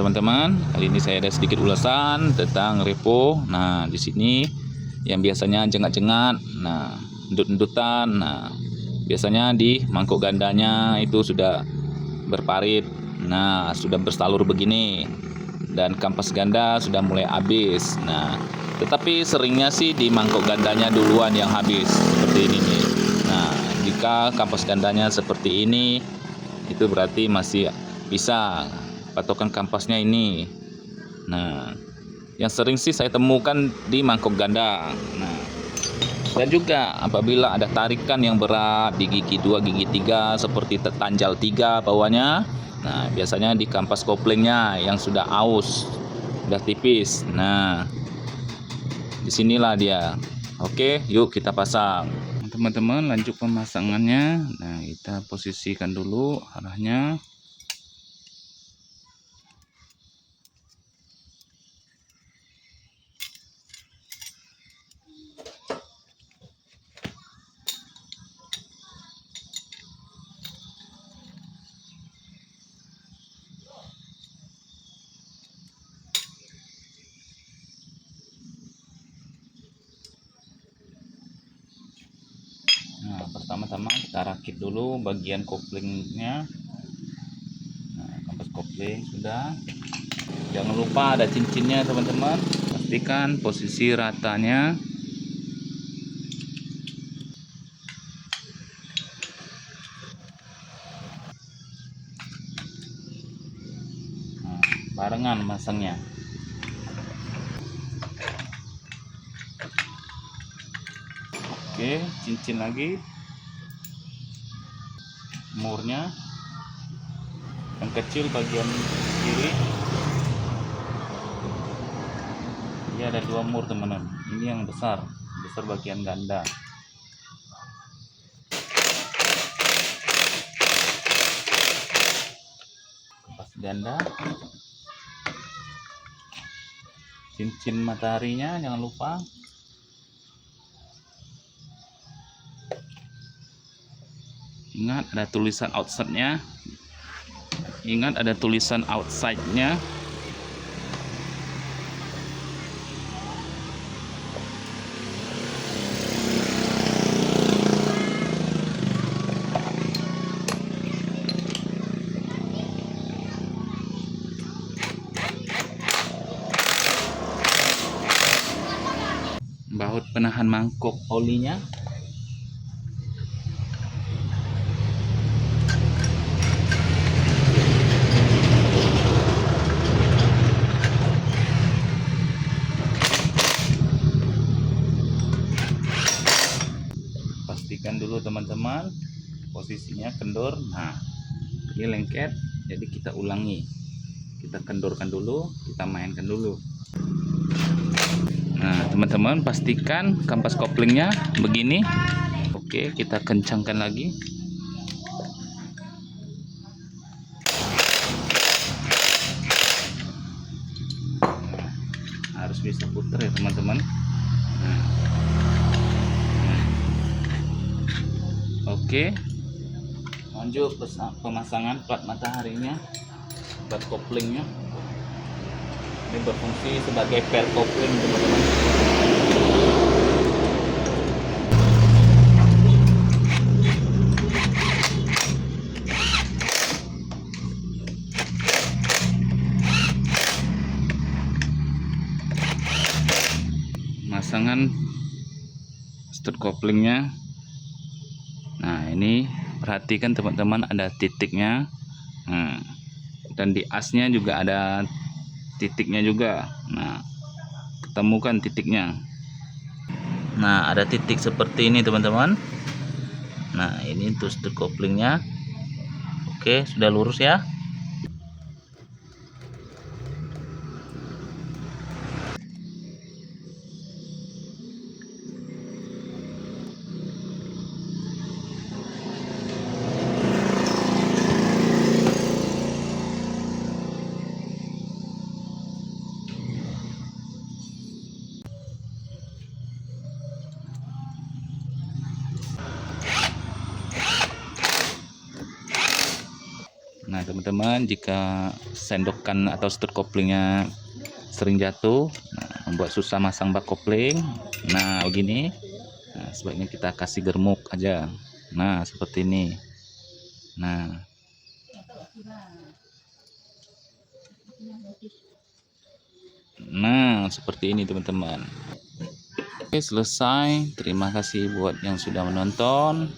teman-teman. Kali ini saya ada sedikit ulasan tentang repo. Nah, di sini yang biasanya jengat-jengat, nah, endut-endutan, nah, biasanya di mangkok gandanya itu sudah berparit. Nah, sudah bersalur begini. Dan kampas ganda sudah mulai habis. Nah, tetapi seringnya sih di mangkok gandanya duluan yang habis seperti ini nih. Nah, jika kampas gandanya seperti ini, itu berarti masih bisa. Patokan kampasnya ini. Nah, yang sering sih saya temukan di mangkok ganda. Nah, dan juga apabila ada tarikan yang berat di gigi 2, gigi 3 seperti tertanjal 3 bawahnya. Nah, biasanya di kampas koplingnya yang sudah aus, sudah tipis. Nah, disinilah dia. Oke, yuk kita pasang. Teman-teman, lanjut pemasangannya. Nah, kita posisikan dulu arahnya. Nah, pertama-tama kita rakit dulu bagian koplingnya. Nah, kampas kopling sudah. Jangan lupa ada cincinnya, teman-teman. Pastikan posisi ratanya. Nah, barengan masangnya. Oke, cincin lagi. Murnya yang kecil bagian kiri. Ini ada 2 mur, teman-teman. Ini yang besar bagian ganda. Kampas ganda. Cincin mataharinya jangan lupa. Ingat ada tulisan outside-nya. Ingat ada tulisan outside-nya. Baut penahan mangkok olinya. Pastikan dulu, teman-teman, posisinya kendor. Nah, ini lengket, jadi kita ulangi. Kita kendorkan dulu, kita mainkan dulu. Nah, teman-teman, pastikan kampas koplingnya begini. Oke, kita kencangkan lagi. Harus bisa putar ya, teman-teman. Nah. Oke, lanjut pemasangan plat mataharinya, plat koplingnya. Ini berfungsi sebagai per kopling, teman-teman. Pemasangan stud koplingnya. Nah, ini perhatikan, teman-teman, ada titiknya. Nah, dan di asnya juga ada titiknya juga. Nah, ketemukan titiknya. Nah, ada titik seperti ini, teman-teman. Nah, ini untuk stud koplingnya. Oke, sudah lurus ya. Nah, teman-teman, jika sendokan atau stud koplingnya sering jatuh, membuat susah masang bak kopling, nah begini, sebaiknya kita kasih germuk aja. Nah seperti ini. Nah seperti ini teman-teman. Oke, selesai. Terima kasih buat yang sudah menonton.